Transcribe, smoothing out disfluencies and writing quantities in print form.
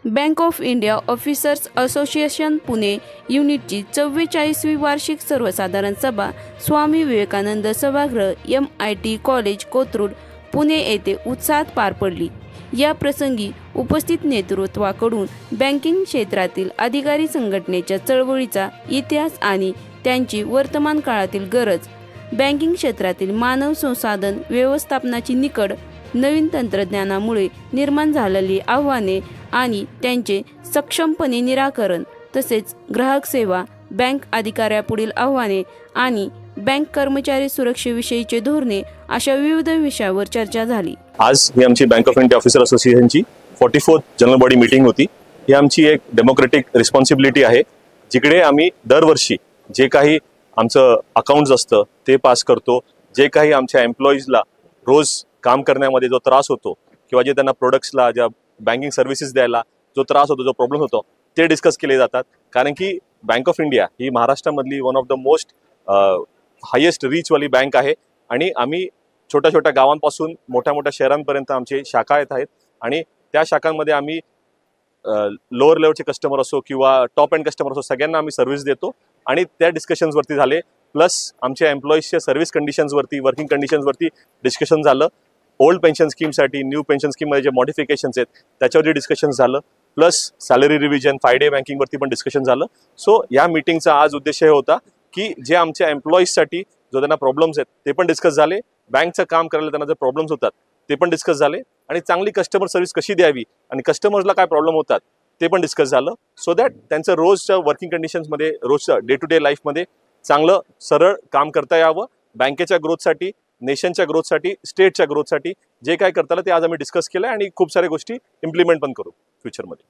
Bank of India officers association Pune युनिटची 44वी वार्षिक सर्वसाधारण सभा स्वामी विवेकानंद सभागृह MIT कॉलेज कोथरूड पुणे येथे उत्साहात पार पडली। या प्रसंगी उपस्थित नेतृत्वाकडून बँकिंग क्षेत्रातील अधिकारी संघटनेच्या चळवळीचा इतिहास आणि त्यांची वर्तमान काळातील गरज, बँकिंग क्षेत्रातील मानव संसाधन व्यवस्थापनाची निकड, नवीन तंत्रज्ञानामुळे निर्माण झालेली आव्हाने आणि त्यांचे सक्षमपणे निराकरण, तसेच ग्राहक सेवा, बँक अधिकाऱ्यापुढील आव्हाने आणि बँक कर्मचारी सुरक्षेविषयीचे धोरणे अशा विविध विषयावर चर्चा झाली। आज ही आमची बँक ऑफ इंडिया ऑफिसर असोसिएशनची 44th जनरल बॉडी मीटिंग होती। ही आमची एक डेमोक्रेटिक रिस्पॉन्सिबिलिटी आहे, जिकडे आम्ही दरवर्षी जे काही आमचं अकाउंट्स असतं ते पास करतो, जे काही आमच्या एम्प्लॉईजला रोज काम करण्यामध्ये जो त्रास होतो किंवा जे त्यांना प्रोडक्ट्सला ज्या बँकिंग सर्व्हिसेस द्यायला जो त्रास होतो, जो प्रॉब्लेम होतो, ते डिस्कस केले जातात। कारण की बँक ऑफ इंडिया ही महाराष्ट्रामधली one of the most highest रीचवाली बँक आहे आणि आम्ही छोट्या छोट्या गावांपासून मोठ्या मोठ्या शहरांपर्यंत आमचे शाखा येत आहेत आणि त्या शाखांमध्ये आम्ही लोअर लेवलचे कस्टमर असो किंवा टॉप एंड कस्टमर असो, सगळ्यांना आम्ही सर्व्हिस देतो आणि त्या डिस्कशन्सवरती झाले। प्लस आमच्या एम्प्लॉईजच्या सर्व्हिस कंडिशन्सवरती, वर्किंग कंडिशन्सवरती डिस्कशन झालं। ओल्ड पेन्शन स्कीमसाठी न्यू पेन्शन स्कीममध्ये जे मॉडिफिकेशन्स आहेत त्याच्यावरती डिस्कशन झालं। प्लस सॅलरी रिव्हिजन, 5 डे बँकिंगवरती पण डिस्कशन झालं। सो या मीटिंगचा आज उद्देश हे होता की जे आमच्या एम्प्लॉईजसाठी जो त्यांना प्रॉब्लेम्स आहेत ते पण डिस्कस झाले, बँकचं काम करायला त्यांना जे प्रॉब्लेम्स होतात ते पण डिस्कस झाले आणि चांगली कस्टमर सर्व्हिस कशी द्यावी आणि कस्टमर्सला काय प्रॉब्लेम होतात ते पण डिस्कस झालं, सो दॅट त्यांचं रोजच्या वर्किंग कंडिशन्समध्ये, रोजच्या डे टू डे लाईफमध्ये चांगलं सरळ काम करता यावं। बँकेच्या ग्रोथसाठी, नेशनच्या ग्रोथसाठी, स्टेटच्या ग्रोथसाठी जे काय करता आलं ते आज आम्ही डिस्कस केलं आणि खूप साऱ्या गोष्टी इम्प्लिमेंट पण करू फ्युचरमध्ये।